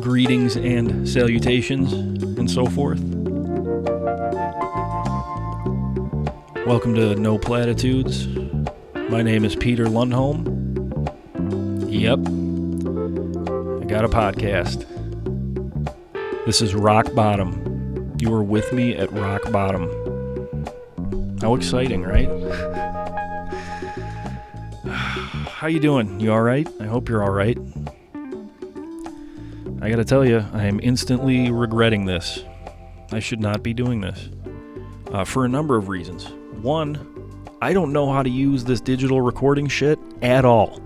Greetings and salutations and so forth. Welcome to No Platitudes. My name is Peter Lundholm. Yep, I got a podcast. This is rock bottom. You are with me at rock bottom. How exciting, right? How you doing? You all right? I hope you're all right. I gotta tell you, I am instantly regretting this. I should not be doing this. For a number of reasons. One, I don't know how to use this digital recording shit at all.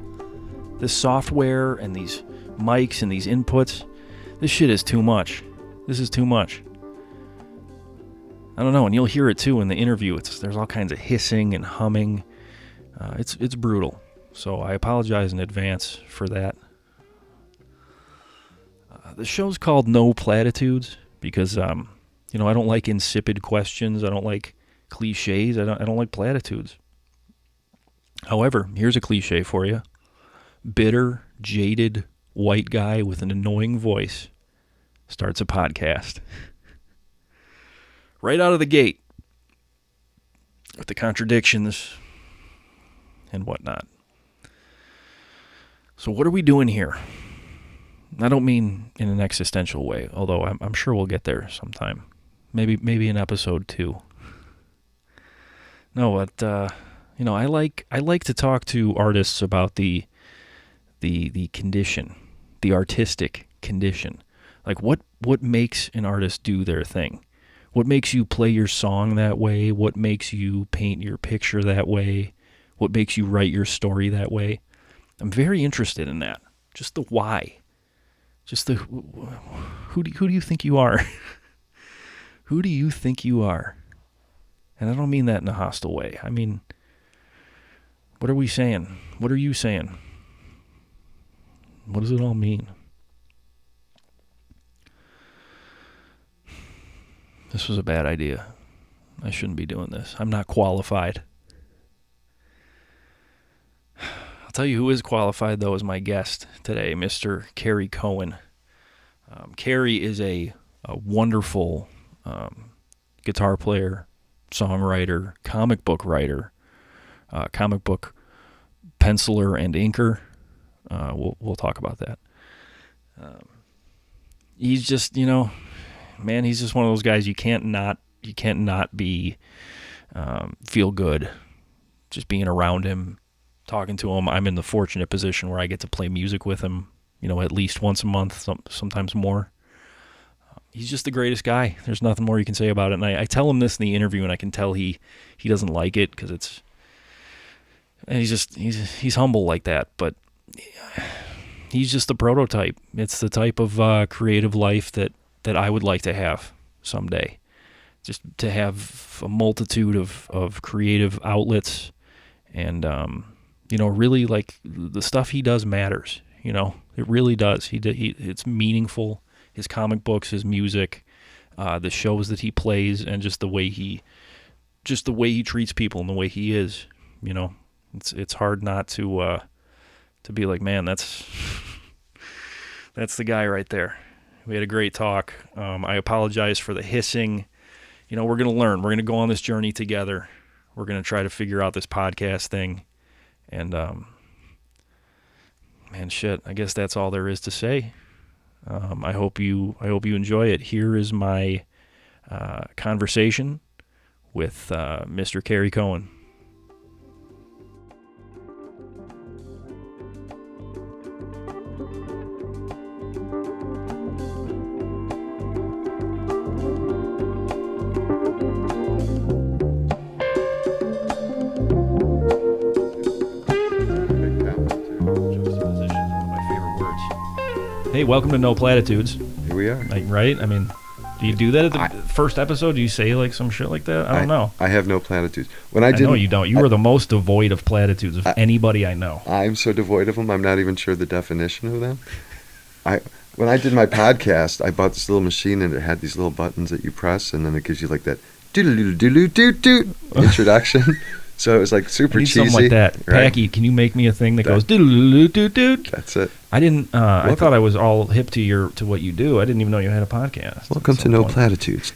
This software and these mics and these inputs, this shit is too much. This is too much. I don't know, and you'll hear it too in the interview. There's all kinds of hissing and humming. It's brutal. So I apologize in advance for that. The show's called No Platitudes because, I don't like insipid questions. I don't like cliches. I don't like platitudes. However, here's a cliche for you. Bitter, jaded, white guy with an annoying voice starts a podcast. Right out of the gate. With the contradictions and whatnot. So what are we doing here? I don't mean in an existential way, although I'm sure we'll get there sometime. Maybe in episode 2. No, but I like to talk to artists about the condition, the artistic condition. Like what makes an artist do their thing? What makes you play your song that way? What makes you paint your picture that way? What makes you write your story that way? I'm very interested in that. Just the why. Just the who do you think you are? Who do you think you are? And I don't mean that in a hostile way. I mean, what are we saying? What are you saying? What does it all mean? This was a bad idea. I shouldn't be doing this. I'm not qualified. I'll tell you who is qualified, though, as my guest today, Mr. Cary Cohen. Cary is a wonderful guitar player, songwriter, comic book writer, comic book penciler and inker. We'll talk about that. He's just, he's just one of those guys you can't not be feel good just being around him. Talking to him. I'm in the fortunate position where I get to play music with him, at least once a month, sometimes more. He's just the greatest guy. There's nothing more you can say about it. And I tell him this in the interview, and I can tell he doesn't like it because he's humble like that. But he's just the prototype. It's the type of creative life that I would like to have someday. Just to have a multitude of creative outlets and really, like, the stuff he does matters, it really does. It's meaningful. His comic books, his music, the shows that he plays, and just the way he treats people and the way he is, it's hard not to be like, man, that's the guy right there. We had a great talk. I apologize for the hissing. We're going to learn. We're going to go on this journey together. We're going to try to figure out this podcast thing. And, I guess that's all there is to say. I hope you enjoy it. Here is my conversation with Mr. Cary Cohen. Hey, welcome to No Platitudes. Here we are. Right? I mean, do you do that at the first episode? Do you say like some shit like that? I don't know. I have no platitudes. I know you don't. You are the most devoid of platitudes of anybody I know. I'm so devoid of them, I'm not even sure the definition of them. When I did my podcast, I bought this little machine and it had these little buttons that you press and then it gives you like that doodle-doodle-doodle-doot-doot introduction. So it was like I super need cheesy. something like that. Right? Packy, can you make me a thing that goes doot-doot-doot-doot? That's it. I didn't. I Welcome. thought I was all hip to what you do. I didn't even know you had a podcast. Welcome at to some No point. Platitudes.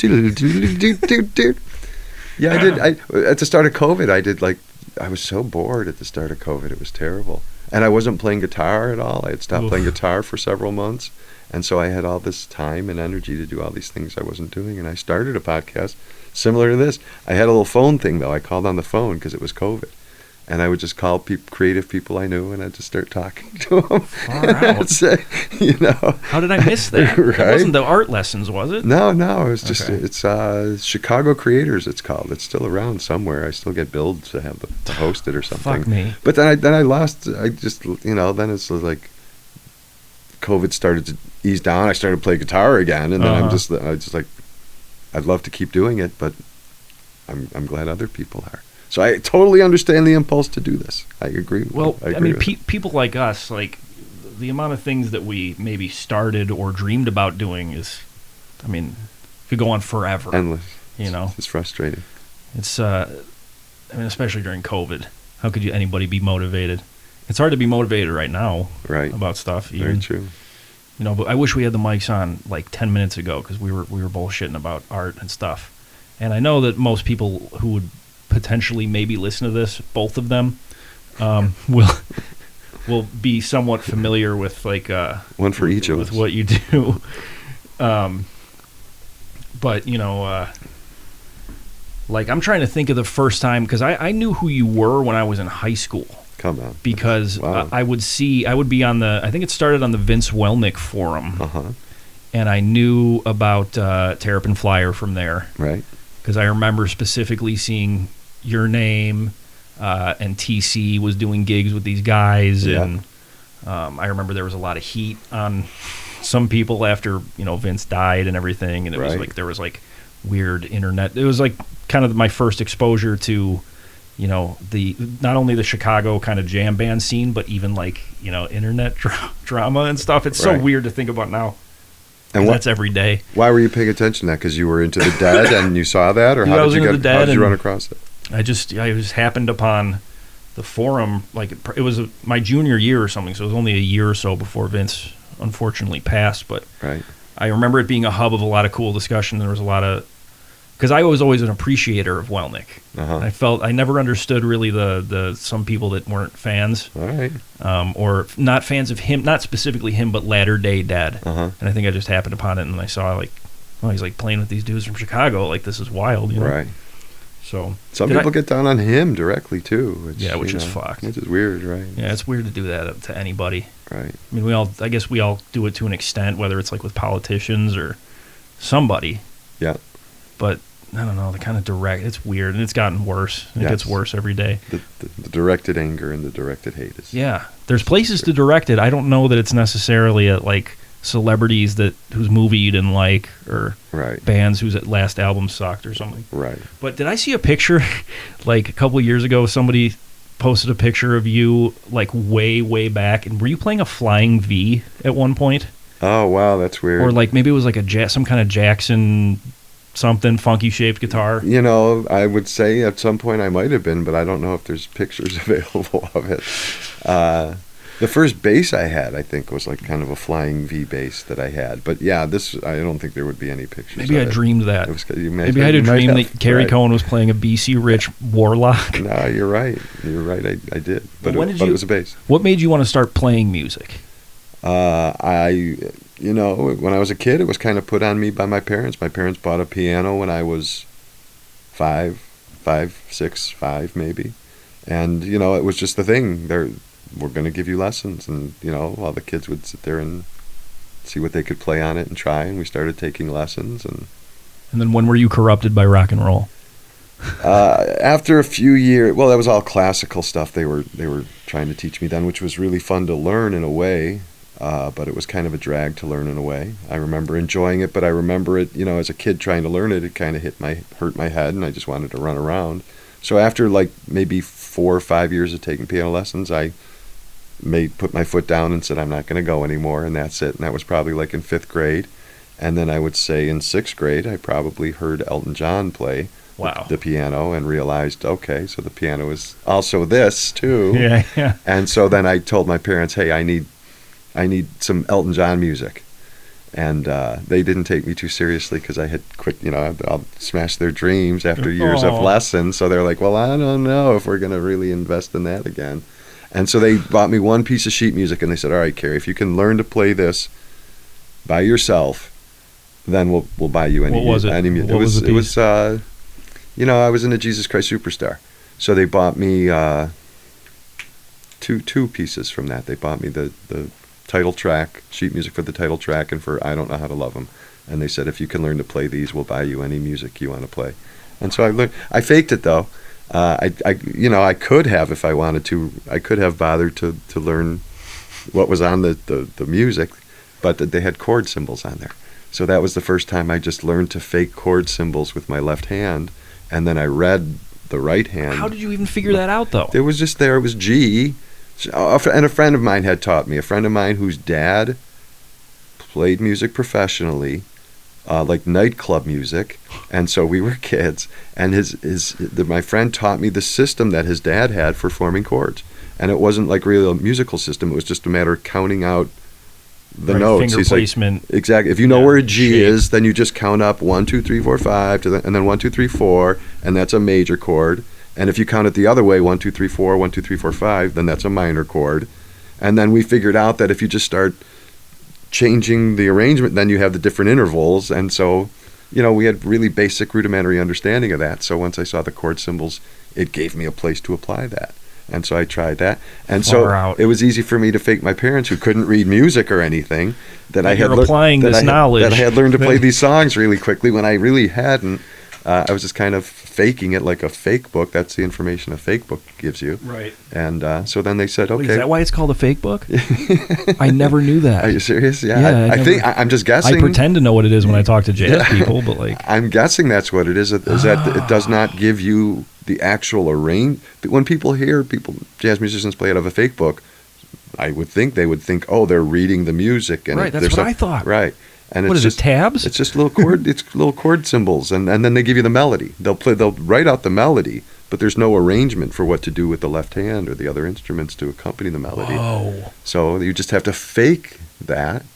Yeah, I did. At the start of COVID, I was so bored at the start of COVID. It was terrible. And I wasn't playing guitar at all. I had stopped playing guitar for several months. And so I had all this time and energy to do all these things I wasn't doing. And I started a podcast similar to this. I had a little phone thing, though. I called on the phone because it was COVID. And I would just call creative people I knew, and I'd just start talking to them. Far out. Say, How did I miss that? Right? It wasn't the art lessons, was it? No, it was just, Okay. it's Chicago Creators, it's called. It's still around somewhere. I still get billed to have to host it or something. Fuck me. But then I lost, then it's like COVID started to ease down. I started to play guitar again, and then I just like, I'd love to keep doing it, but I'm glad other people are. So I totally understand the impulse to do this. I agree. Well, I I agree mean, people like us, like the amount of things that we maybe started or dreamed about doing is, I mean, could go on forever. endless. It's frustrating. It's, I mean, especially during COVID. How could anybody be motivated? It's hard to be motivated right now, Right. about stuff. Very true. But I wish we had the mics on like 10 minutes ago because we were bullshitting about art and stuff. And I know that most people who would potentially maybe listen to this, both of them, will be somewhat familiar with like One for each of with us. what you do. But like I'm trying to think of the first time because I knew who you were when I was in high school. Come on. Because Wow. I would be on I think it started on the Vince Welnick forum, Uh-huh. and I knew about Terrapin Flyer from there. Right. Because I remember specifically seeing your name, and TC was doing gigs with these guys, Yeah. and I remember there was a lot of heat on some people after Vince died and everything, and it was Right. like there was like weird internet. It was like kind of my first exposure to the not only the Chicago kind of jam band scene, but even like internet drama and stuff. It's so Right. weird to think about now. And That's every day. why were you paying attention to that? Because you were into the Dead and you saw that, or Dude, I how was did you into the how Dead did you and- run across it? I just happened upon the forum, like it was my junior year or something, so it was only a year or so before Vince unfortunately passed. But Right. I remember it being a hub of a lot of cool discussion. There was a lot of because I was always an appreciator of Welnick. Uh-huh. I never understood really the some people that weren't fans, All right. or not fans of him, not specifically him, but Latter Day Dead. Uh-huh. And I think I just happened upon it, and I saw like, oh, he's like playing with these dudes from Chicago. Like this is wild, Right. So Some did people get down on him directly too. which is fucked. Which is weird, right? Yeah, it's weird to do that to anybody. Right. I mean, I guess we all do it to an extent, whether it's like with politicians or somebody. Yeah. But I don't know, the kind of direct, it's weird, and it's gotten worse. It Yes. gets worse every day. The directed anger and the directed hate is. Yeah, there's places to direct it. I don't know that it's necessarily at like celebrities whose movie you didn't like, or Right. bands whose last album sucked or something. Right. But did I see a picture like a couple of years ago? Somebody posted a picture of you like way back, and were you playing a flying V at one point? Oh wow, that's weird. Or like maybe it was like some kind of Jackson something funky shaped guitar. I would say at some point I might have been, but I don't know if there's pictures available of it. The first bass I had, I think, was like kind of a flying V bass that I had. But yeah, I don't think there would be any pictures. Maybe I of it. dreamed that. Maybe I had a you might dream have. that Cary Right. Cohen was playing a BC Rich Warlock. No, you're right. You're right. I did. But, when it, did but you- it was a bass. What made you want to start playing music? When I was a kid, it was kind of put on me by my parents. My parents bought a piano when I was 5, 6, 5 maybe. And, it was just the thing. We're going to give you lessons. And, all the kids would sit there and see what they could play on it and try. And we started taking lessons. And then when were you corrupted by rock and roll? after a few years, well, that was all classical stuff they were trying to teach me then, which was really fun to learn in a way. But it was kind of a drag to learn in a way. I remember enjoying it, but I remember it, as a kid trying to learn it, it kind of hurt my head, and I just wanted to run around. So after like maybe 4 or 5 years of taking piano lessons, I put my foot down and said, I'm not going to go anymore, and that's it. And that was probably like in 5th grade. And then I would say in 6th grade, I probably heard Elton John play Wow. the piano, and realized, okay, so the piano is also this too. Yeah, yeah. And so then I told my parents, hey, I need some Elton John music. And they didn't take me too seriously because I had quit, I'll smash their dreams after years of lessons. So they're like, well, I don't know if we're going to really invest in that again. And so they bought me one piece of sheet music, and they said, all right, Cary, if you can learn to play this by yourself, then we'll buy you any music. What was the piece? I was in a Jesus Christ Superstar. So they bought me two pieces from that. They bought me the title track, sheet music for the title track, and for I Don't Know How to Love 'Em. And they said, if you can learn to play these, we'll buy you any music you want to play. And so I learned. I faked it though. I could have, if I wanted to, I could have bothered to learn what was on the music, but they had chord symbols on there. So that was the first time I just learned to fake chord symbols with my left hand, and then I read the right hand. How did you even figure that out, though? It was just there. It was G. And a friend of mine had taught me. A friend of mine whose dad played music professionally, like nightclub music, and so we were kids. And my friend taught me the system that his dad had for forming chords, and it wasn't like really a musical system. It was just a matter of counting out the notes. Finger placement. Like, exactly. If you know where a G is, then you just count up 1, 2, 3, 4, 5, and then 1, 2, 3, 4, and that's a major chord. And if you count it the other way, 1, 2, 3, 4, 1, 2, 3, 4, 5, then that's a minor chord. And then we figured out that if you just start changing the arrangement, then you have the different intervals. And so, we had really basic rudimentary understanding of that. So once I saw the chord symbols, it gave me a place to apply that. And so I tried that. And it was easy for me to fake my parents, who couldn't read music or anything, that I had knowledge. That I had learned to play these songs really quickly when I really hadn't. I was just kind of faking it like a fake book. That's the information a fake book gives you. Right. And so then they said, okay. Wait, is that why it's called a fake book? I never knew that. Are you serious? Yeah. I think I'm just guessing. I pretend to know what it is when I talk to jazz people, but I'm guessing that's what it is. That it does not give you the actual arrangement. When people hear jazz musicians play out of a fake book, I would think they would think, oh, they're reading the music. And right, that's what I thought. Right. And what is it, tabs? It's just little chord symbols, and then they give you the melody. They'll write out the melody, but there's no arrangement for what to do with the left hand or the other instruments to accompany the melody. Whoa. So you just have to fake that,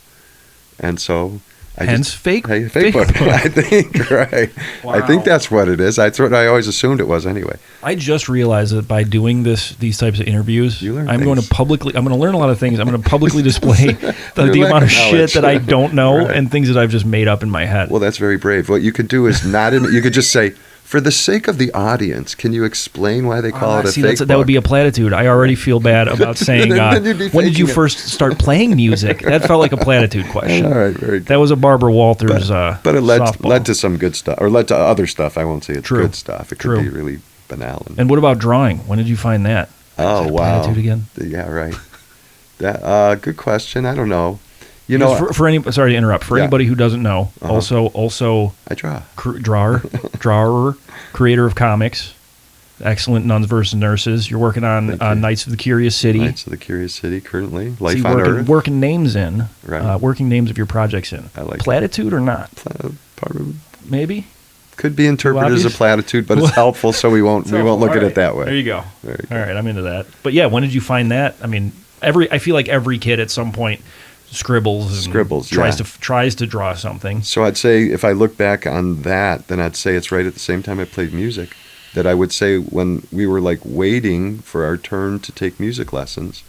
and so fake book. I think, right. Wow. I think that's what it is. That's what I always assumed it was anyway. I just realized that by doing these types of interviews, I'm going to learn a lot of things. I'm going to publicly display the amount of shit that I don't know and things that I've just made up in my head. Well, that's very brave. What you could do is not admit, you could just say, for the sake of the audience, can you explain why they call it a fake book? That would be a platitude. I already feel bad about saying, when did you first start playing music? That felt like a platitude question. All right, very good. That was a Barbara Walters but it led to some good stuff, or led to other stuff. I won't say it's good stuff. It could be really banal. And what about drawing? When did you find that? Oh, wow. Platitude again? Yeah, right. That good question. I don't know. Sorry to interrupt. For anybody who doesn't know, also I draw. Drawer, creator of comics, excellent Nuns versus Nurses. You're working on Knights of the Curious City. Knights of the Curious City currently. Life on Earth. Working names in. Right. Working names of your projects in. I like Platitude or not? Maybe. Could be interpreted as a platitude, but it's helpful, so we won't look at it that way. There you go. All right, I'm into that. But yeah, when did you find that? I mean, I feel like every kid at some point scribbles, tries to draw something. So I'd say if I look back on that, then I'd say it's right at the same time I played music. That I would say when we were like waiting for our turn to take music lessons,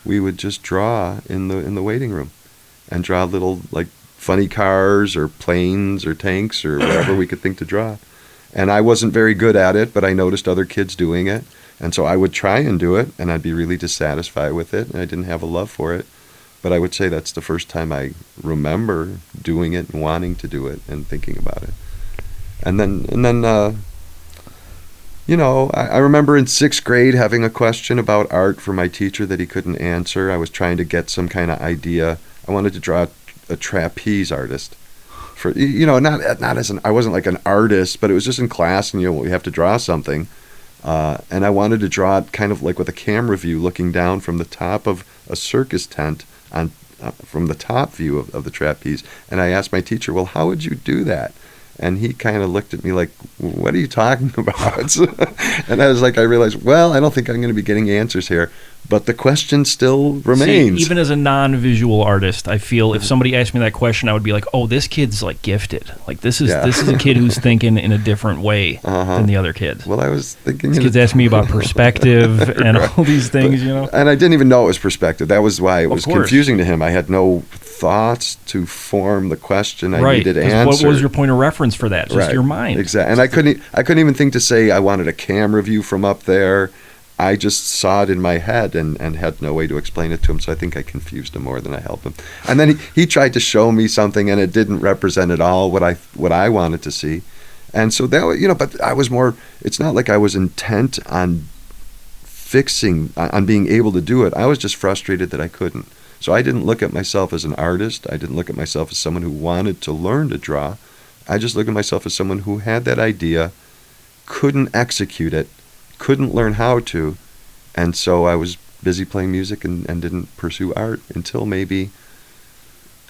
we would just draw in the waiting room, and draw little like funny cars or planes or tanks or whatever we could think to draw. And I wasn't very good at it, but I noticed other kids doing it, and so I would try and do it, and I'd be really dissatisfied with it, and I didn't have a love for it. But I would say that's the first time I remember doing it and wanting to do it and thinking about it. And then I remember in 6th grade having a question about art for my teacher that he couldn't answer. I was trying to get some kind of idea. I wanted to draw a trapeze artist. For not as I wasn't like an artist, but it was just in class, and we have to draw something. And I wanted to draw it kind of like with a camera view looking down from the top of a circus tent from the top view of the trapeze. And I asked my teacher, well, how would you do that? And he kind of looked at me like, what are you talking about? And I was like, I realized, well, I don't think I'm going to be getting answers here. But the question still remains. See, even as a non-visual artist, I feel if somebody asked me that question, I would be like, "Oh, this kid's like gifted. Like this is a kid who's thinking in a different way than the other kids." Well, I was thinking. This kid's asking me about perspective and all these things, And I didn't even know it was perspective. That was why it was confusing to him. I had no thoughts to form the question I needed to answer. What was your point of reference for that? Just your mind. Exactly. And I couldn't even think to say I wanted a camera view from up there. I just saw it in my head and had no way to explain it to him, so I think I confused him more than I helped him. And then he tried to show me something, and it didn't represent at all what I wanted to see. And so that was, but I was more. It's not like I was intent on on being able to do it. I was just frustrated that I couldn't. So I didn't look at myself as an artist. I didn't look at myself as someone who wanted to learn to draw. I just looked at myself as someone who had that idea, couldn't execute it, couldn't learn how to, and so I was busy playing music and didn't pursue art until maybe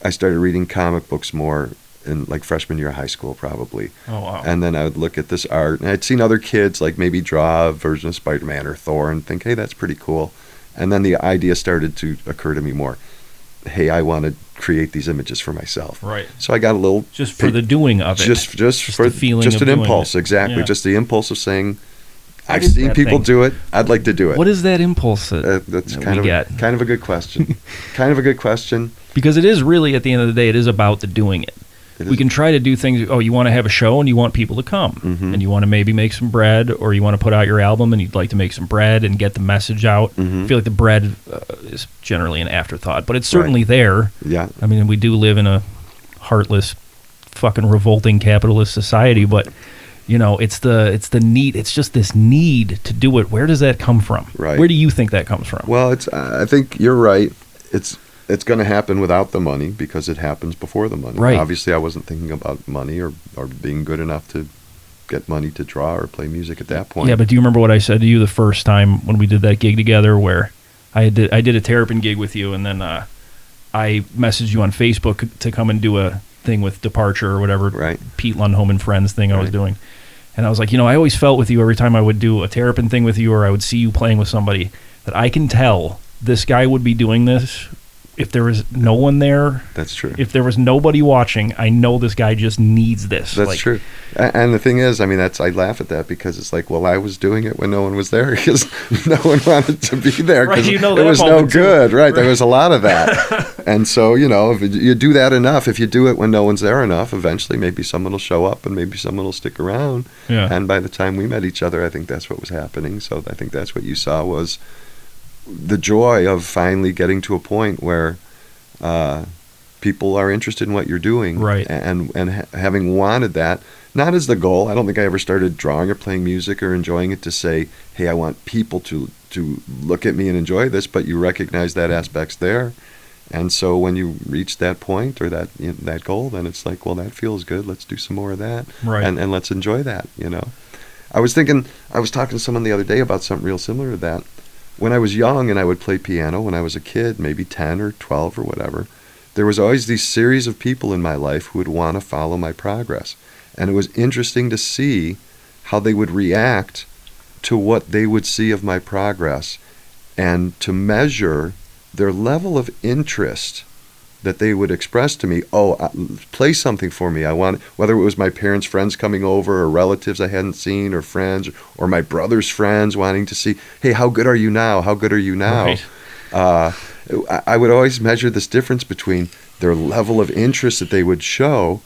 I started reading comic books more in like freshman year of high school probably. Oh, wow. And then I would look at this art, and I'd seen other kids like maybe draw a version of Spider-Man or Thor and think, hey, that's pretty cool. And then the idea started to occur to me more. Hey, I want to create these images for myself. Right. So I got a little just for the doing of it. Just for the feeling just of an doing impulse, it. exactly. Yeah. Just the impulse of saying, I've seen people do it. I'd like to do it. What is that impulse that's kind of a good question. Kind of a good question. Because it is really, at the end of the day, it is about the doing it. We can try to do things. Oh, you want to have a show and you want people to come, and you want to maybe make some bread, or you want to put out your album and you'd like to make some bread and get the message out. I feel like the bread is generally an afterthought, but it's certainly there. Yeah. I mean, we do live in a heartless, fucking revolting capitalist society, but it's the need. It's just this need to do it. Where does that come from? Right. Where do you think that comes from? Well, I think you're right. It's going to happen without the money because it happens before the money. Right. Obviously, I wasn't thinking about money or being good enough to get money to draw or play music at that point. Yeah, but do you remember what I said to you the first time when we did that gig together, where I did a Terrapin gig with you, and then I messaged you on Facebook to come and do a thing with Departure or whatever, right. Pete Lundholm and Friends thing I was doing. And I was like, I always felt with you every time I would do a Terrapin thing with you, or I would see you playing with somebody, that I can tell this guy would be doing this if there was no one there. That's true. If there was nobody watching, I know this guy just needs this. That's true. And the thing is, I laugh at that because it's like, well, I was doing it when no one was there because no one wanted to be there because it was no good. Right. There was a lot of that. And so, if you do that enough, if you do it when no one's there enough, eventually maybe someone will show up and maybe someone will stick around. Yeah. And by the time we met each other, I think that's what was happening. So I think that's what you saw was the joy of finally getting to a point where people are interested in what you're doing, right? And having wanted that, not as the goal. I don't think I ever started drawing or playing music or enjoying it to say, hey, I want people to look at me and enjoy this. But you recognize that aspect's there, and so when you reach that point or that goal, then it's like, well, that feels good. Let's do some more of that, right? And let's enjoy that. I was talking to someone the other day about something real similar to that. When I was young and I would play piano when I was a kid, maybe 10 or 12 or whatever, there was always these series of people in my life who would want to follow my progress. And it was interesting to see how they would react to what they would see of my progress and to measure their level of interest that they would express to me. Play something for me. I want, whether it was my parents' friends coming over or relatives I hadn't seen or friends or my brother's friends wanting to see, hey, how good are you now? How good are you now? Right. I would always measure this difference between their level of interest that they would show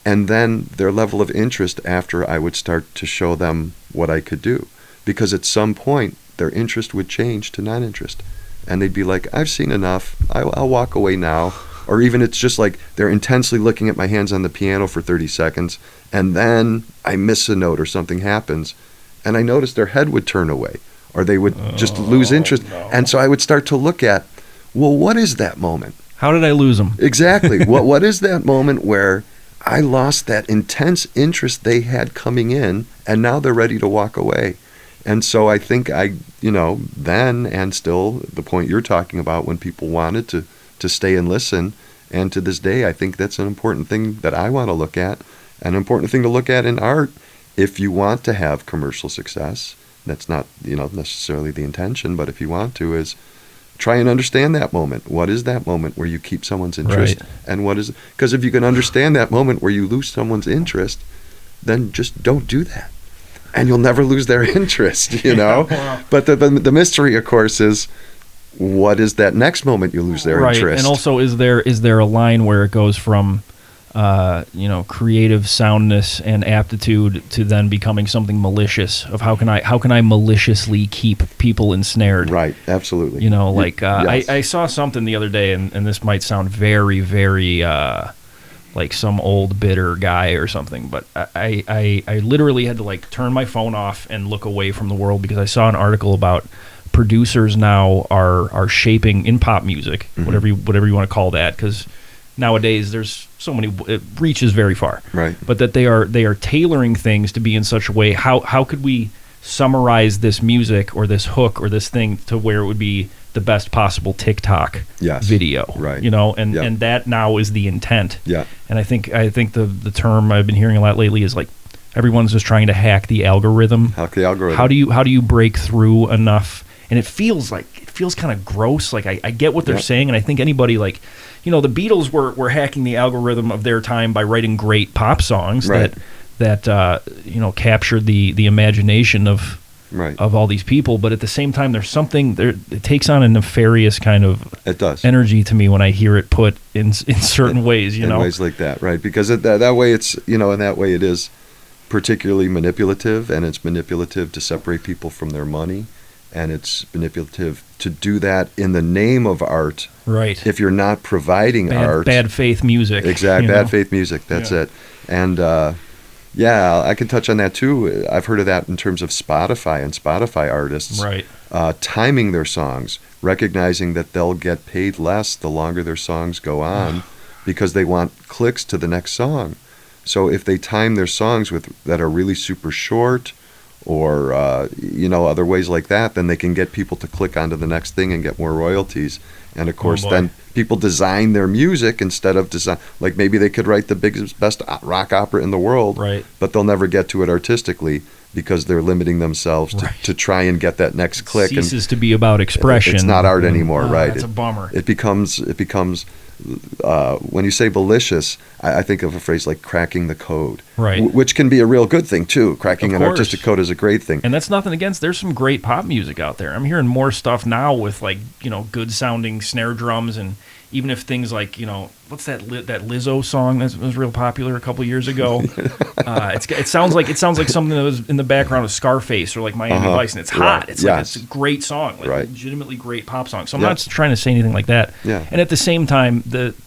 and then their level of interest after I would start to show them what I could do. Because at some point, their interest would change to non-interest. And they'd be like, I've seen enough. I'll walk away now. Or even it's just like they're intensely looking at my hands on the piano for 30 seconds, and then I miss a note or something happens, and I noticed their head would turn away, or they would just lose interest. No. And so I would start to look at, well, what is that moment? How did I lose them? Exactly. What is that moment where I lost that intense interest they had coming in, and now they're ready to walk away? And so I think then and still the point you're talking about when people wanted to stay and listen, and to this day I think that's an important thing that I want to look at An important thing to look at in art, if you want to have commercial success, that's not, necessarily the intention, but if you want to, is try and understand that moment. What is that moment where you keep someone's interest? Right. And what is, because if you can understand that moment where you lose someone's interest, then just don't do that. And you'll never lose their interest, Wow. But the mystery, of course, is what is that next moment you lose their interest? Right, and also is there a line where it goes from creative soundness and aptitude to then becoming something malicious of how can I maliciously keep people ensnared? Right, absolutely. Yes. I saw something the other day, and this might sound very, very like some old bitter guy or something, but I literally had to like turn my phone off and look away from the world because I saw an article about producers now are shaping in pop music, whatever you want to call that, because nowadays there's so many, it reaches very far, right? But that they are tailoring things to be in such a way. How could we summarize this music or this hook or this thing to where it would be the best possible TikTok video, right? And that now is the intent. Yeah. And I think the term I've been hearing a lot lately is like everyone's just trying to hack the algorithm. Hack the algorithm. How do you break through enough? And it feels kind of gross. Like I get what they're saying, and I think anybody like, the Beatles were hacking the algorithm of their time by writing great pop songs that captured the imagination of all these people. But at the same time, there's something there. It takes on a nefarious kind of energy to me when I hear it put in certain ways. In ways like that, right? Because that way it's in that way it is particularly manipulative, and it's manipulative to separate people from their money. And it's manipulative to do that in the name of art. Right. If you're not providing art. Bad faith music. Exactly. Bad faith music. That's it. And I can touch on that too. I've heard of that in terms of Spotify and Spotify artists. Right. Timing their songs, recognizing that they'll get paid less the longer their songs go on because they want clicks to the next song. So if they time their songs that are really super short, or other ways like that, then they can get people to click onto the next thing and get more royalties. And of course, then people design their music instead of like maybe they could write the best rock opera in the world, right? But they'll never get to it artistically because they're limiting themselves to try and get that next click. It ceases to be about expression. It's not art anymore, right? It's a bummer. It becomes. When you say malicious, I think of a phrase like cracking the code, right? Which can be a real good thing too. Cracking an artistic code is a great thing, and that's nothing against. There's some great pop music out there. I'm hearing more stuff now with like good sounding snare drums, and even if things like what's that Lizzo song that was real popular a couple years ago. It sounds like something that was in the background of Scarface or like Miami Vice, and it's hot. Right. It's like it's a great song, like legitimately great pop song. So I'm not Yeah. trying to say anything like that. Yeah. And at the same time,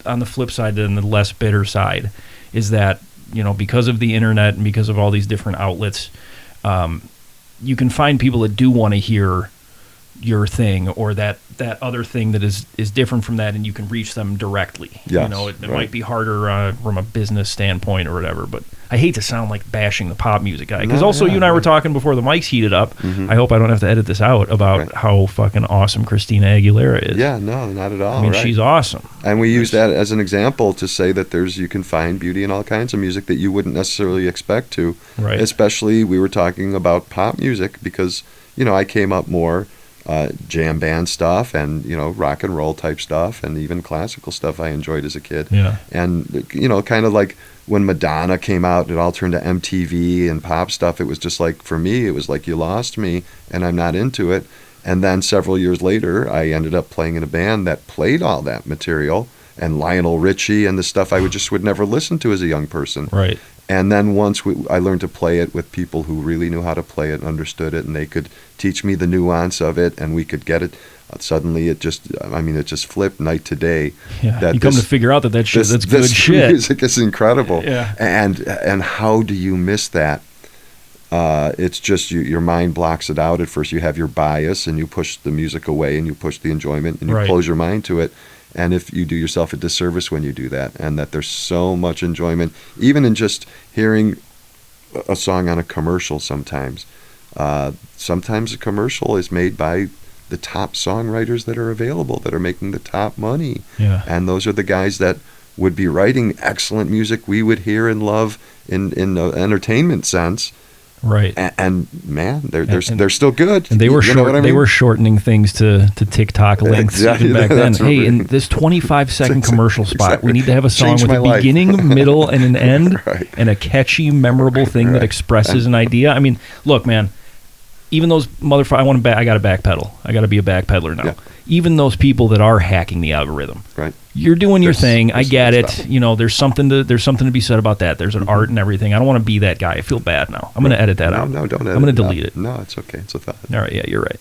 on the flip side, and the less bitter side, is that because of the internet and because of all these different outlets, you can find people that do want to hear your thing or that other thing that is different from that, and you can reach them directly. Yes, It might be harder from a business standpoint or whatever, but I hate to sound like bashing the pop music guy, because you and I were talking before the mics heated up. Mm-hmm. I hope I don't have to edit this out about how fucking awesome Christina Aguilera is. Yeah, no, not at all. I mean, she's awesome. And we use that as an example to say that you can find beauty in all kinds of music that you wouldn't necessarily expect to. Right. Especially, we were talking about pop music because, I came up more jam band stuff and, rock and roll type stuff and even classical stuff I enjoyed as a kid. Yeah. And, kind of like when Madonna came out, it all turned to MTV and pop stuff. It was just like, for me, it was like you lost me and I'm not into it. And then several years later, I ended up playing in a band that played all that material, and Lionel Richie and the stuff I would never listen to as a young person. Right. And then once I learned to play it with people who really knew how to play it and understood it, and they could teach me the nuance of it, and we could get it. Suddenly, it just flipped night to day. Yeah, you come to figure out that's good this shit. Music is incredible. Yeah. And how do you miss that? It's just your mind blocks it out at first. You have your bias, and you push the music away, and you push the enjoyment, and you close your mind to it. And if you do yourself a disservice when you do that, and that there's so much enjoyment, even in just hearing a song on a commercial sometimes. Sometimes a commercial is made by the top songwriters that are available, that are making the top money. Yeah. And those are the guys that would be writing excellent music we would hear and love in the entertainment sense. Right. And man, they're still good. And they were you know what I mean? they were shortening things to TikTok lengths Exactly. even back then. That's Hey, right. in this 25-second commercial spot, we need to have a song Changed with my a life. beginning, middle, and an end, Right. and a catchy, memorable thing that Right. expresses an idea. I mean, look, man, even those motherfuckers, I got to backpedal. I got to be a backpedaler now. Yeah. Even those people that are hacking the algorithm. Right. You're doing your thing. I there's get good it. stuff. You know, there's something to be said about that. There's an art and everything. I don't want to be that guy. I feel bad now. I'm going to edit that out. No, don't edit I'm going it to out. delete it. No, it's okay. It's a thought. All right, yeah, you're right.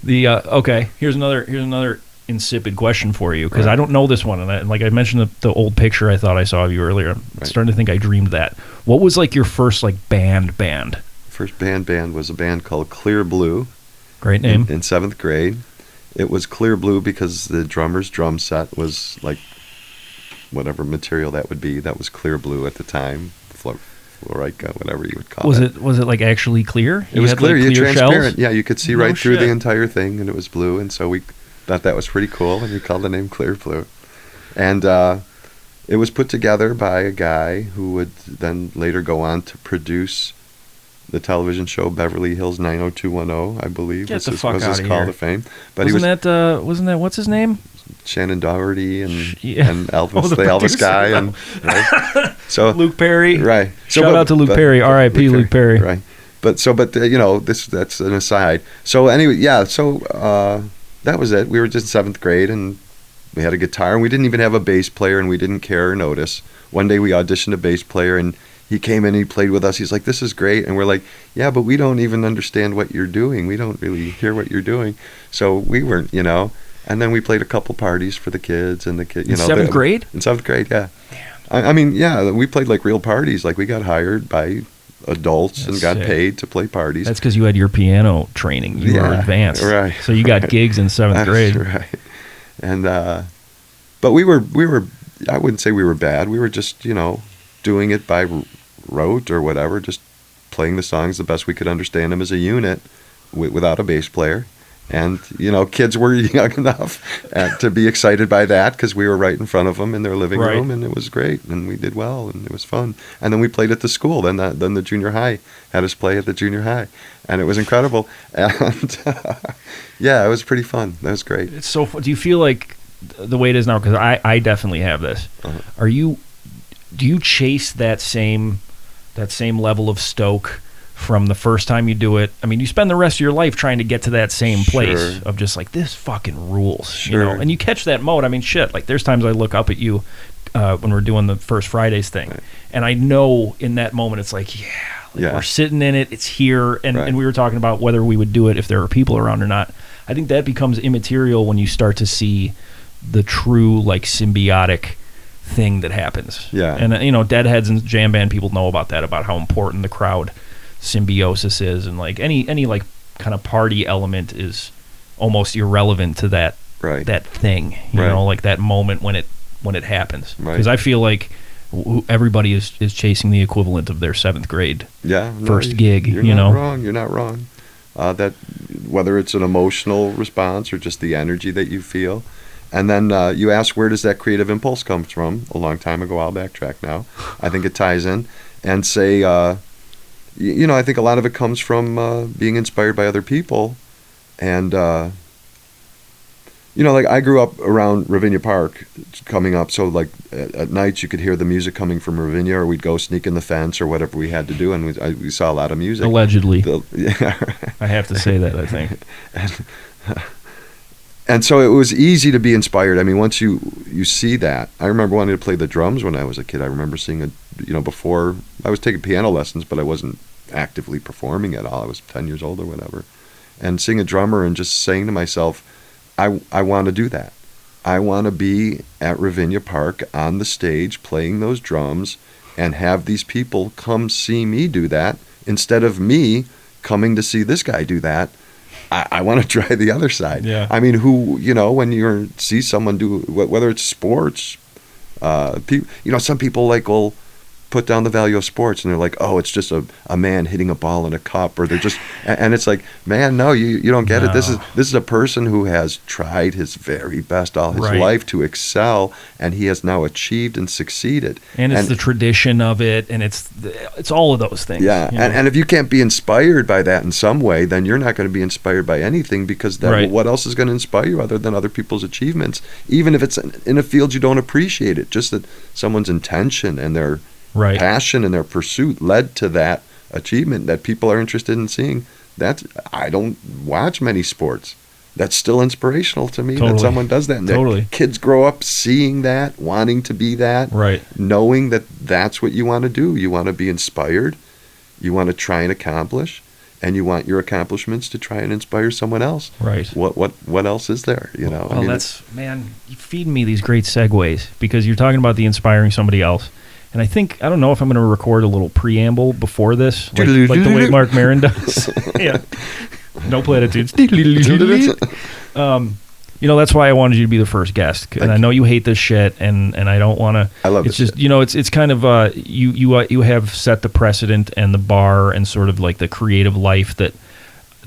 Okay, here's another insipid question for you, because Right. I don't know this one, and like I mentioned the old picture I thought I saw of you earlier. I'm Right. starting to think I dreamed that. What was like your first like band? First band was a band called Clear Blue. Great name. In 7th grade. It was Clear Blue because the drummer's drum set was like whatever material that would be. That was Clear Blue at the time. Fluorica, whatever you would call it. Was it like actually clear? It was had, clear, like, clear transparent. shells? Yeah, you could see No right through the shit. entire thing, and it was blue. And so we thought that was pretty cool, and we called the name Clear Blue. And it was put together by a guy who would then later go on to produce the television show Beverly Hills 90210, I believe. Get the was fuck his outta call here. to fame. But he was Wasn't that what's his name? Shannon Doherty and Yeah. and Elvis, Oh, the the Elvis producer. guy, and right? So Luke Perry. right. So, Shout out to Luke Perry. R.I.P. Luke Perry. Right. But you know, that's an aside. So anyway, yeah. So that was it. We were just in 7th grade, and we had a guitar, and we didn't even have a bass player, and we didn't care or notice. One day we auditioned a bass player, and he came in and he played with us. He's like, "This is great," and we're like, "Yeah, but we don't even understand what you're doing. We don't really hear what you're doing." So we weren't, you know. And then we played a couple parties for the kids and the kids. In 7th grade? In 7th grade, yeah. I mean, yeah, we played like real parties. Like we got hired by adults and That's got sick. paid to play parties. That's because you had your piano training. You were Yeah, advanced, right, So you got right. gigs in 7th That's grade. right. And but we were. I wouldn't say we were bad. We were just, you know, doing it by rote or whatever, just playing the songs the best we could understand them as a unit without a bass player. And, you know, kids were young enough to be excited by that because we were right in front of them in their living Right. room, and it was great, and we did well, and it was fun. And then we played at the school. Then the junior high had us play at the junior high, and it was incredible. And, yeah, it was pretty fun. That was great. It's so fun. Do you feel like the way it is now? Because I definitely have this. Uh-huh. Do you chase that same level of stoke from the first time you do it? I mean, you spend the rest of your life trying to get to that same place Sure. of just like, this fucking rules, Sure. you know? And you catch that mode. I mean, shit, like there's times I look up at you when we're doing the First Fridays thing, Right. and I know in that moment it's like, we're sitting in it, it's here, and, Right. and we were talking about whether we would do it if there were people around or not. I think that becomes immaterial when you start to see the true, like, symbiotic thing that happens. Yeah. And, you know, Deadheads and jam band people know about that, about how important the crowd symbiosis is, and like any like kind of party element is almost irrelevant to that Right. that thing, you Right. know, like that moment when it happens. Right. Because I feel like everybody is chasing the equivalent of their 7th grade Yeah, first gig, You're you not know? wrong. You're not wrong. That whether it's an emotional response or just the energy that you feel, and then you ask, where does that creative impulse come from? A long time ago, I'll backtrack now. I think it ties in, and say, you know, I think a lot of it comes from being inspired by other people, and you know, like I grew up around Ravinia Park coming up, so like at nights you could hear the music coming from Ravinia, or we'd go sneak in the fence or whatever we had to do, and we saw a lot of music. Allegedly. Yeah. I have to say that, I think. And so it was easy to be inspired. I mean, once you see that, I remember wanting to play the drums when I was a kid. I remember seeing before I was taking piano lessons, but I wasn't actively performing at all. I was 10 years old or whatever, and seeing a drummer and just saying to myself, I want to do that. I want to be at Ravinia Park on the stage playing those drums and have these people come see me do that instead of me coming to see this guy do that. I want to try the other side. Yeah. I mean, when you see someone do, whether it's sports, people, some people like will put down the value of sports, and they're like, oh, it's just a man hitting a ball in a cup, or they're just, and it's like, man, no, you don't get it. This is a person who has tried his very best all his life to excel, and he has now achieved and succeeded. And it's the tradition of it, and it's all of those things. Yeah, and if you can't be inspired by that in some way, then you're not going to be inspired by anything, because what else is going to inspire you other than other people's achievements? Even if it's in a field you don't appreciate it, just that someone's intention and their passion and their pursuit led to that achievement that people are interested in seeing. I don't watch many sports. That's still inspirational to me that someone does that. And that kids grow up seeing that, wanting to be that, knowing that that's what you want to do. You want to be inspired. You want to try and accomplish, and you want your accomplishments to try and inspire someone else. Right. What else is there? Well, I mean, man, you feed me these great segues, because you're talking about the inspiring somebody else. And I don't know if I'm going to record a little preamble before this, like the way Mark Maron does. Yeah. No platitudes. That's why I wanted you to be the first guest. And I know you hate this shit, and I don't want to. I love it. It's just, it's kind of, you have set the precedent and the bar and sort of like the creative life that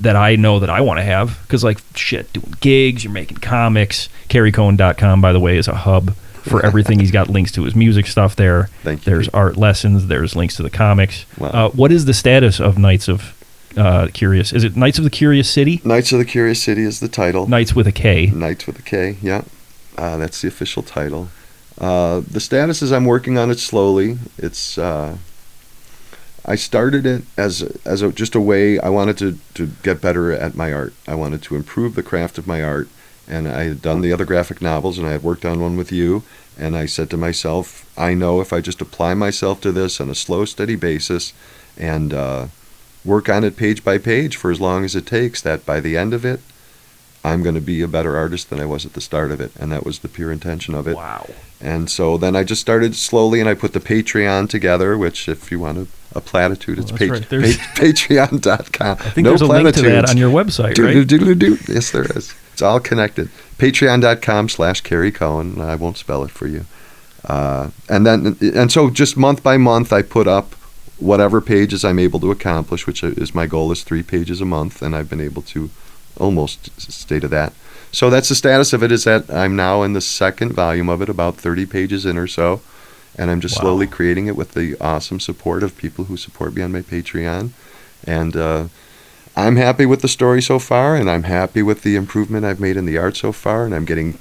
I know that I want to have. Because, like, shit, doing gigs, you're making comics. CaryCohen.com, by the way, is a hub for everything. He's got links to his music stuff there. Thank you. There's art lessons. There's links to the comics. Wow. What is the status of Knights of Curious? Is it Knights of the Curious City? Knights of the Curious City is the title. Knights with a K. Knights with a K, yeah. That's the official title. The status is I'm working on it slowly. It's I started it as just a way. I wanted to get better at my art. I wanted to improve the craft of my art. And I had done the other graphic novels, and I had worked on one with you. And I said to myself, I know if I just apply myself to this on a slow, steady basis and work on it page by page for as long as it takes, that by the end of it, I'm going to be a better artist than I was at the start of it. And that was the pure intention of it. Wow. And so then I just started slowly, and I put the Patreon together, which, if you want a platitude, it's patreon.com. I think there's a link to that on your website, right? Yes, there is. It's all connected. Patreon.com/Cary Cohen. I won't spell it for you. And so just month by month, I put up whatever pages I'm able to accomplish, which is my goal is 3 pages a month, and I've been able to almost stay to that. So that's the status of it, is that I'm now in the second volume of it, about 30 pages in or so, and I'm just slowly creating it with the awesome support of people who support me on my Patreon. And I'm happy with the story so far, and I'm happy with the improvement I've made in the art so far, and I'm getting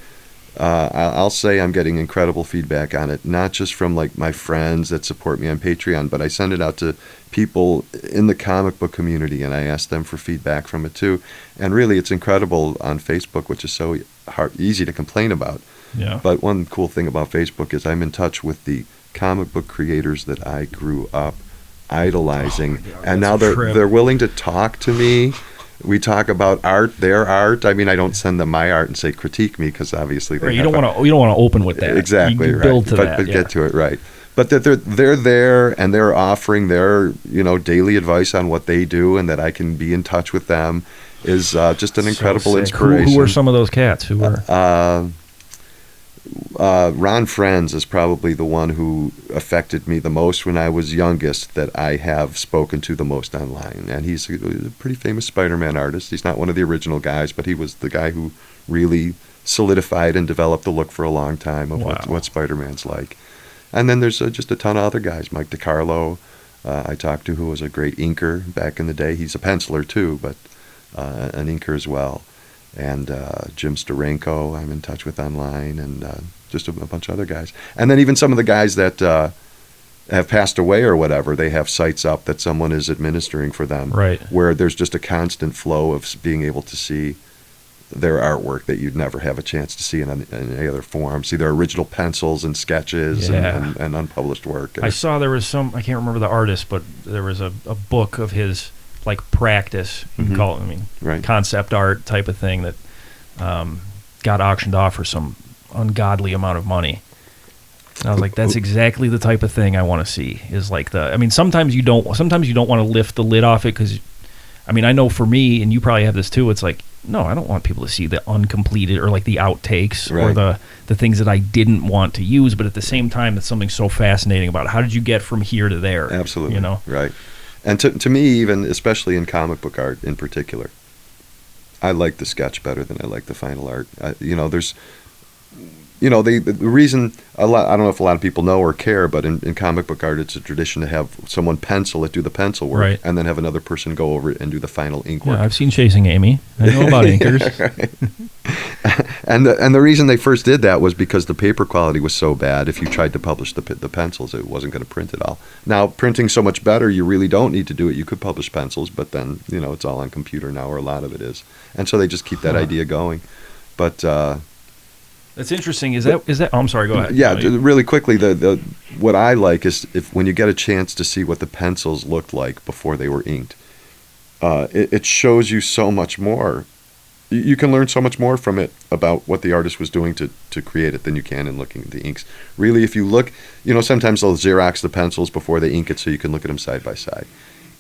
I'll say I'm getting incredible feedback on it, not just from like my friends that support me on Patreon, but I send it out to people in the comic book community, and I ask them for feedback from it too. And really, it's incredible on Facebook, which is so easy to complain about. Yeah. But one cool thing about Facebook is I'm in touch with the comic book creators that I grew up idolizing, and now they're willing to talk to me. We talk about art, their art. I mean, I don't send them my art and say critique me, because obviously they you don't want to open with that. Exactly, you build to that, but get to it, right? But that they're there, and they're offering their daily advice on what they do, and that I can be in touch with them is just an incredible inspiration. Who are some of those cats? Who were? Ron Frenz is probably the one who affected me the most when I was youngest, that I have spoken to the most online. And he's a pretty famous Spider-Man artist. He's not one of the original guys, but he was the guy who really solidified and developed the look for a long time of what Spider-Man's like. And then there's just a ton of other guys. Mike DiCarlo, I talked to, who was a great inker back in the day. He's a penciler too, but an inker as well. And Jim Steranko I'm in touch with online, and just a bunch of other guys. And then even some of the guys that have passed away or whatever, they have sites up that someone is administering for them, right, where there's just a constant flow of being able to see their artwork that you'd never have a chance to see in any other form. See their original pencils and sketches and unpublished work. I saw there was some, I can't remember the artist, but there was a book of his, like, practice, you can call it, concept art type of thing that got auctioned off for some ungodly amount of money. And I was like, that's exactly the type of thing I want to see. Is like sometimes you don't want to lift the lid off it, because I know for me, and you probably have this too, it's like no, I don't want people to see the uncompleted or like the outtakes or Right. the things that I didn't want to use. But at the same time, it's something so fascinating about how did you get from here to there? Absolutely. You know? Right. And to me, even especially in comic book art in particular, I like the sketch better than I like the final art. There's, the reason I don't know if a lot of people know or care, but in comic book art, it's a tradition to have someone pencil it, do the pencil work, Right. and then have another person go over it and do the final ink Yeah, work. I've seen Chasing Amy. I know about inkers. And the reason they first did that was because the paper quality was so bad. If you tried to publish the pencils, it wasn't going to print at all. Now, printing's so much better, you really don't need to do it. You could publish pencils, but then, it's all on computer now, or a lot of it is. And so they just keep that idea going. But That's interesting. Is that? Oh, I'm sorry. Go ahead. yeah, really quickly, the what I like is when you get a chance to see what the pencils looked like before they were inked. It shows you so much more. You can learn so much more from it about what the artist was doing to create it than you can in looking at the inks. Really, if you look, sometimes they'll Xerox the pencils before they ink it so you can look at them side by side.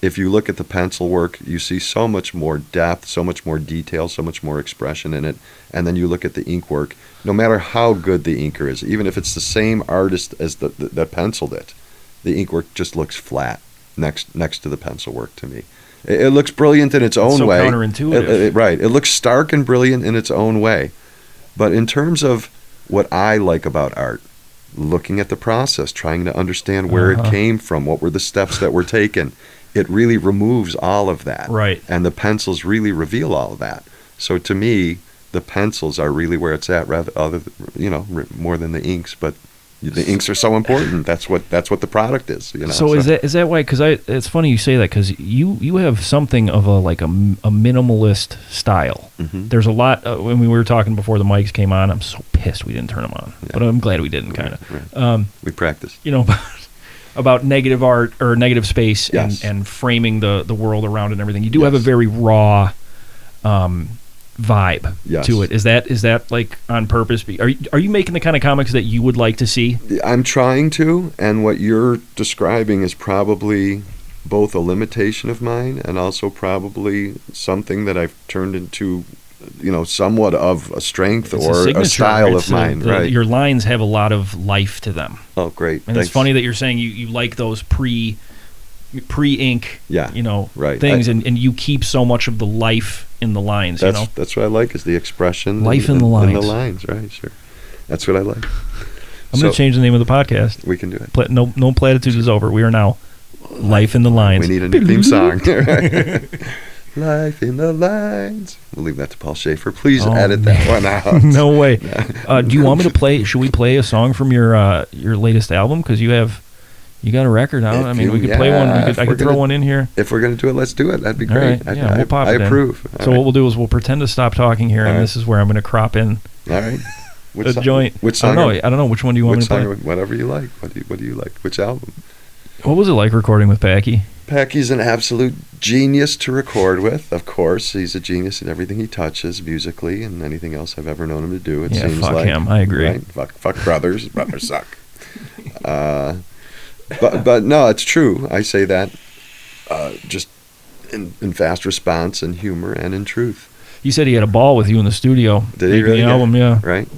If you look at the pencil work, you see so much more depth, so much more detail, so much more expression in it. And then you look at the ink work, no matter how good the inker is, even if it's the same artist as that penciled it, the ink work just looks flat next to the pencil work to me. It looks brilliant in its own way. So counterintuitive. Right. It looks stark and brilliant in its own way. But in terms of what I like about art, looking at the process, trying to understand where it came from, what were the steps that were taken, it really removes all of that. Right. And the pencils really reveal all of that. So to me, the pencils are really where it's at, more than the inks. But the inks are so important. That's what the product is. So is that why? Because it's funny you say that, because you have something of a minimalist style. Mm-hmm. There's a lot. When we were talking before the mics came on, I'm so pissed we didn't turn them on, Yeah. but I'm glad we didn't. Kind of. Right. We practiced. About negative art or negative space, Yes. and framing the world around it and everything. You do Yes. have a very raw vibe Yes. to it. Is that like on purpose? Are you making the kind of comics that you would like to see? I'm trying to, and what you're describing is probably both a limitation of mine and also probably something that I've turned into, somewhat of a strength It's or a signature. style It's of mine. Right. Your lines have a lot of life to them. Oh, great. And Thanks. it's funny that you're saying you like those pre-ink, Yeah, right. things, and you keep so much of the life in the lines. That's what I like, is the expression. Life and in the lines. In the lines, right? Sure. That's what I like. I'm going to change the name of the podcast. We can do it. No Platitudes is over. We are now Life in the Lines. We need a new theme song. Life in the Lines. We'll leave that to Paul Schaefer. Please edit that one out. No way. Do you want me to play? Should we play a song from your latest album? Because you got a record out. We could play one. I could throw one in here. If we're going to do it, let's do it. That'd be great. All right. We'll pop it I in. approve. So what we'll do is we'll pretend to stop talking here, and this is where I'm going to crop in All right. a joint. Which song? I don't know. Which one do you want me to play? Whatever you like. What do you like? Which album? What was it like recording with Packy? Packy's an absolute genius to record with. Of course, he's a genius in everything he touches musically and anything else I've ever known him to do. It seems fuck like him. I agree. Right? Fuck brothers. Brothers suck. But no, it's true. I say that just in fast response and humor and in truth. He said he had a ball with you in the studio. Did he really? The album, yeah. Right.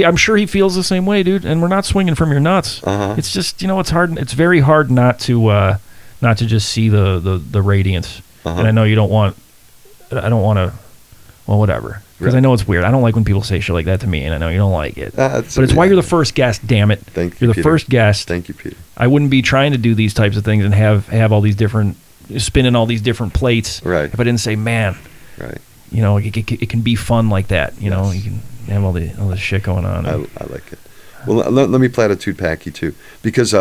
I'm sure he feels the same way, dude. And we're not swinging from your nuts. It's just, it's hard. It's very hard not to just see the radiance. And I know you don't want. I don't want to. Well, whatever. Because I know it's weird. I don't like when people say shit like that to me, and I know you don't like it. But it's why you're the first guest. Damn it! Thank you. You're the first guest. Thank you, Peter. I wouldn't be trying to do these types of things and have all these different spinning all these different plates. Right. If I didn't say, man. Right. It can be fun like that. You can have all this shit going on. I like it. Well, let me platitude Packy too, because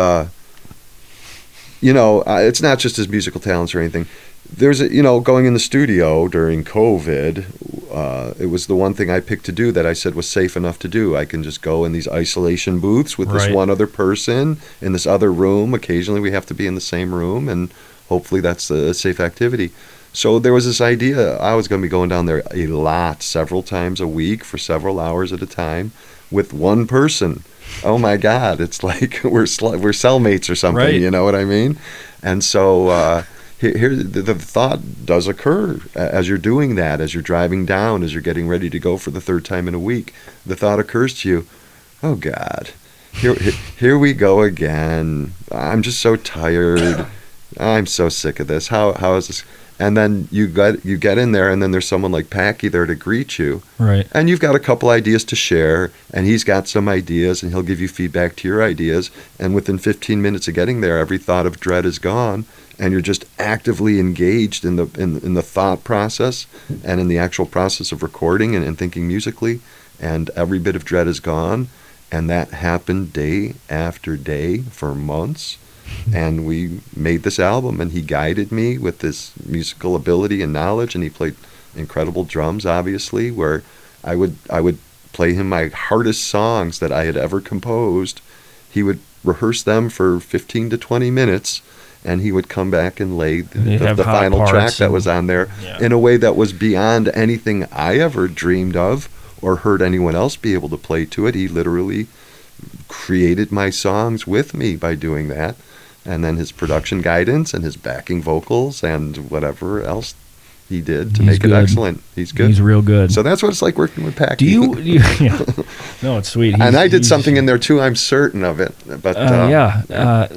it's not just his musical talents or anything. There's going in the studio during COVID, it was the one thing I picked to do that I said was safe enough to do. I can just go in these isolation booths with this one other person in this other room. Occasionally we have to be in the same room, and hopefully that's a safe activity. So there was this idea. I was going to be going down there a lot, several times a week for several hours at a time with one person. Oh my God, it's like we're cellmates or something. Right. You know what I mean? And so here the thought does occur as you're doing that, as you're driving down, as you're getting ready to go for the third time in a week. The thought occurs to you, oh God, here we go again. I'm just so tired. I'm so sick of this. How is this? And then you get in there, and then there's someone like Packy there to greet you. Right. And you've got a couple ideas to share, and he's got some ideas, and he'll give you feedback to your ideas. And within 15 minutes of getting there, every thought of dread is gone, and you're just actively engaged in the thought process and in the actual process of recording and thinking musically, and every bit of dread is gone. And that happened day after day for months. And we made this album, and he guided me with this musical ability and knowledge, and he played incredible drums, obviously, where I would play him my hardest songs that I had ever composed. He would rehearse them for 15 to 20 minutes, and he would come back and lay the final track that was on there in a way that was beyond anything I ever dreamed of or heard anyone else be able to play to it. He literally created my songs with me by doing that. And then his production guidance and his backing vocals and whatever else he did to make it excellent. He's good. He's real good. So that's what it's like working with Packy. Yeah. No, it's sweet. And I did something in there too. I'm certain of it. But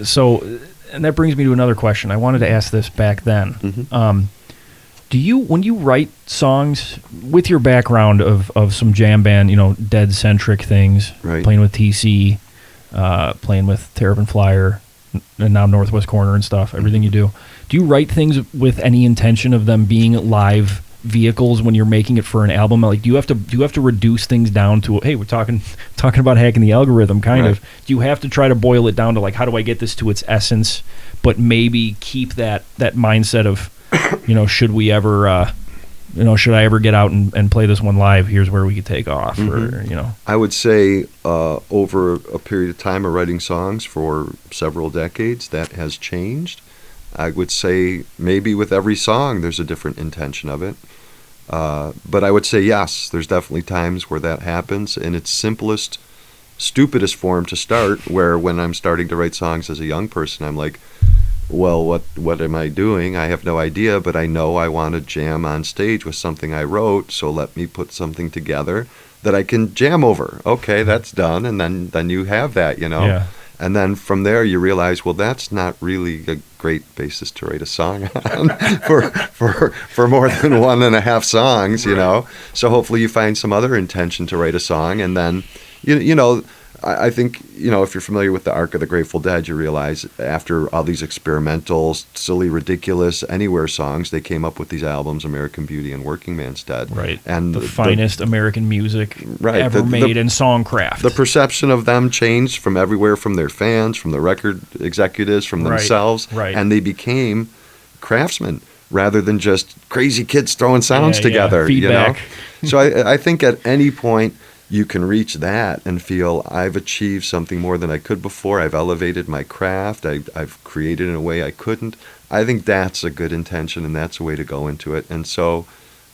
so, and that brings me to another question. I wanted to ask this back then. Mm-hmm. When you write songs with your background of some jam band, Dead centric things, right, playing with TC, playing with Terrapin Flyer, and now Northwest Corner and stuff, everything you do you write things with any intention of them being live vehicles when you're making it for an album? Like, do you have to reduce things down to, hey, we're talking about hacking the algorithm, kind of. Do you have to try to boil it down to, like, how do I get this to its essence, but maybe keep that mindset of, should we ever should I ever get out and play this one live, here's where we could take off. Mm-hmm. Or I would say over a period of time of writing songs for several decades, that has changed. I would say maybe with every song there's a different intention of it. But I would say yes, there's definitely times where that happens in its simplest, stupidest form to start, where when I'm starting to write songs as a young person, I'm like, well, what am I doing? I have no idea, but I know I want to jam on stage with something I wrote, so let me put something together that I can jam over. Okay, that's done, and then you have that, Yeah. And then from there you realize, well, that's not really a great basis to write a song on for more than 1.5 songs, So hopefully you find some other intention to write a song, and then I think, if you're familiar with the arc of the Grateful Dead, you realize after all these experimental, silly, ridiculous, anywhere songs, they came up with these albums, American Beauty and Working Man's Dead. Right. And the finest American music ever made in songcraft. The perception of them changed from everywhere, from their fans, from the record executives, from themselves. Right. And they became craftsmen rather than just crazy kids throwing sounds together. Feedback. So I think at any point, you can reach that and feel I've achieved something more than I could before. I've elevated my craft. I've created in a way I couldn't. I think that's a good intention, and that's a way to go into it. And so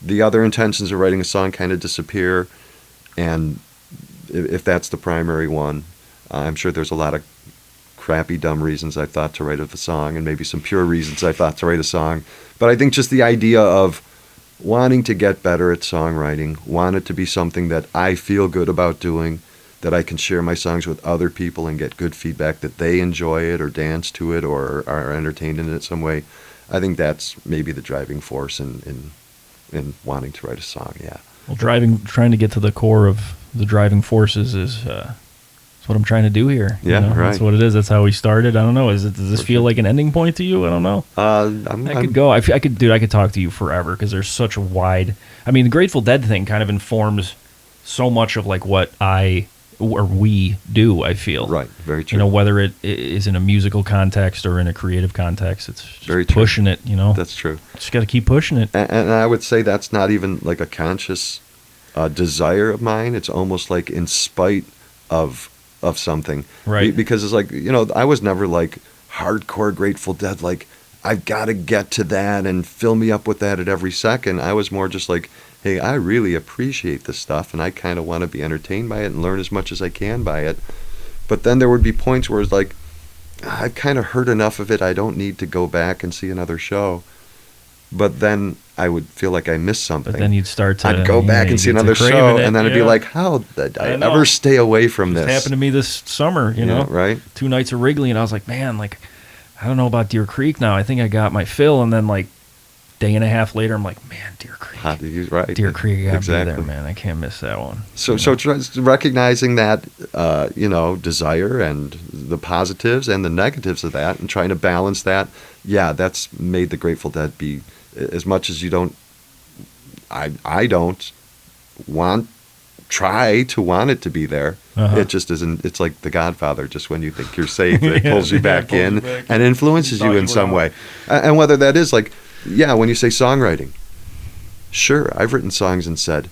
the other intentions of writing a song kind of disappear, and if that's the primary one, I'm sure there's a lot of crappy, dumb reasons I thought to write a song, and maybe some pure reasons I thought to write a song. But I think just the idea of wanting to get better at songwriting, want it to be something that I feel good about doing, that I can share my songs with other people and get good feedback that they enjoy it or dance to it or are entertained in it some way. I think that's maybe the driving force in wanting to write a song, yeah. Well, trying to get to the core of the driving forces is what I'm trying to do here. Yeah, right. That's what it is. That's how we started. I don't know. Does this feel like an ending point to you? I don't know. I could go. I could talk to you forever because there's such a wide. I mean, the Grateful Dead thing kind of informs so much of like what we do. I feel right. Very true. Whether it is in a musical context or in a creative context, it's just very pushing true. it. That's true. Just got to keep pushing it. And I would say that's not even like a conscious desire of mine. It's almost like in spite of something, right? Because it's like, I was never like hardcore Grateful Dead, like I've got to get to that and fill me up with that at every second. I was more just like, hey, I really appreciate this stuff and I kind of want to be entertained by it and learn as much as I can by it. But then there would be points where it's like, I've kind of heard enough of it. I don't need to go back and see another show. But then I would feel like I missed something. But then you'd start to... I'd go back and see another show, and then I'd be like, how did I ever stay away from this? It happened to me this summer, you know? Right? 2 nights of Wrigley, and I was like, man, like, I don't know about Deer Creek now. I think I got my fill, and then, like, day and a half later, I'm like, man, Deer Creek. Right. Deer Creek, I gotta be there, man. I can't miss that one. So recognizing that, desire and the positives and the negatives of that, and trying to balance that, that's made the Grateful Dead be, as much as you don't, I don't try to want it to be there. It just isn't. It's like The Godfather. Just when you think you're safe, it pulls you back in and influences you in some way. And whether that is like, when you say songwriting, sure, I've written songs and said,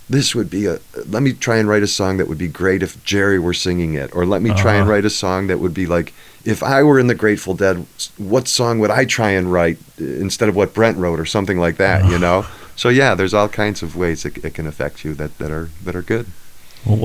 this would be let me try and write a song that would be great if Jerry were singing it. Or let me try and write a song that would be like, if I were in the Grateful Dead, what song would I try and write instead of what Brent wrote, or something like that, you know? So there's all kinds of ways it can affect you that are good. Well,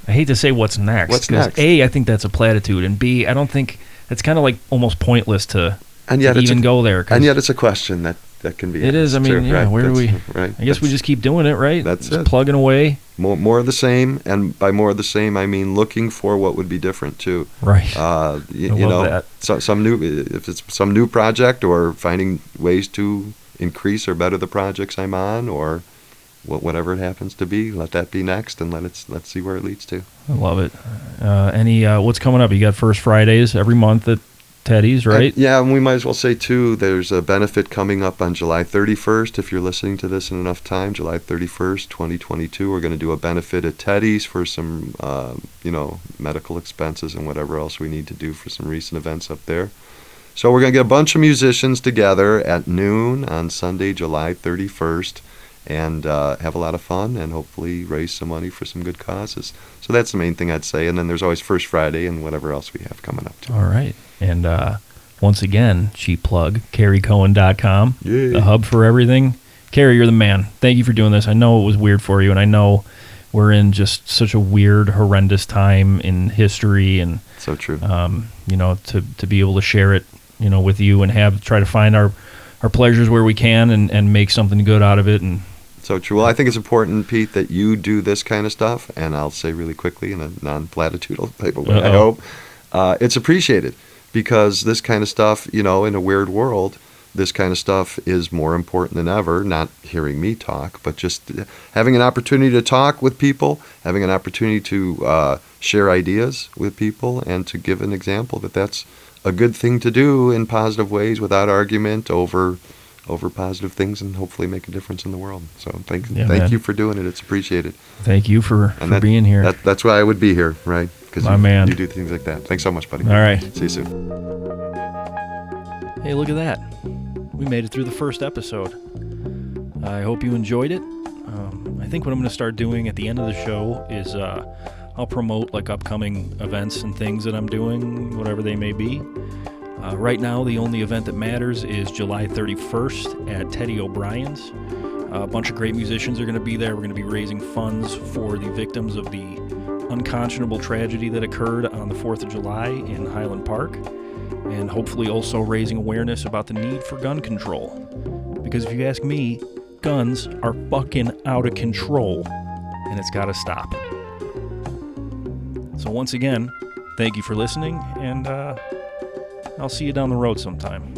I hate to say what's next. What's next? A, I think that's a platitude, and B, I don't think, it's kind of like almost pointless to even go there. And yet it's a question that can be It is. I mean, right? Where do we? Right. I guess we just keep doing it, right? That's just it. Plugging away. More of the same, and by more of the same, I mean looking for what would be different too. Right. You know, that. Some new, if it's some new project, or finding ways to increase or better the projects I'm on, or whatever it happens to be, let that be next, and let's see where it leads to. I love it. What's coming up? You got First Fridays every month at Teddy's, right? And we might as well say too, there's a benefit coming up on July 31st. If you're listening to this in enough time, July 31st, 2022, we're going to do a benefit at Teddy's for some, medical expenses and whatever else we need to do for some recent events up there. So we're going to get a bunch of musicians together at noon on Sunday, July 31st, and have a lot of fun and hopefully raise some money for some good causes. So that's the main thing I'd say. And then there's always First Friday and whatever else we have coming up too. All right. And once again, cheap plug, CaryCohen.com, the hub for everything. Cary, you're the man. Thank you for doing this. I know it was weird for you, and I know we're in just such a weird, horrendous time in history. And so true. To be able to share it, with you and try to find our pleasures where we can and make something good out of it. And so true. Well, I think it's important, Pete, that you do this kind of stuff, and I'll say really quickly in a non-platitudinal type of way, I hope, it's appreciated, because this kind of stuff, in a weird world, this kind of stuff is more important than ever, not hearing me talk, but just having an opportunity to talk with people, having an opportunity to share ideas with people, and to give an example that's a good thing to do in positive ways without argument over positive things, and hopefully make a difference in the world. So thank you for doing it. It's appreciated. Thank you for being here. That's why I would be here, right? Because you do things like that. Thanks so much, buddy. All right. See you soon. Hey, look at that. We made it through the first episode. I hope you enjoyed it. I think what I'm going to start doing at the end of the show is I'll promote like upcoming events and things that I'm doing, whatever they may be. Right now, the only event that matters is July 31st at Teddy O'Brien's. A bunch of great musicians are going to be there. We're going to be raising funds for the victims of the unconscionable tragedy that occurred on the 4th of July in Highland Park, and hopefully also raising awareness about the need for gun control. Because if you ask me, guns are fucking out of control, and it's got to stop. So once again, thank you for listening, and I'll see you down the road sometime.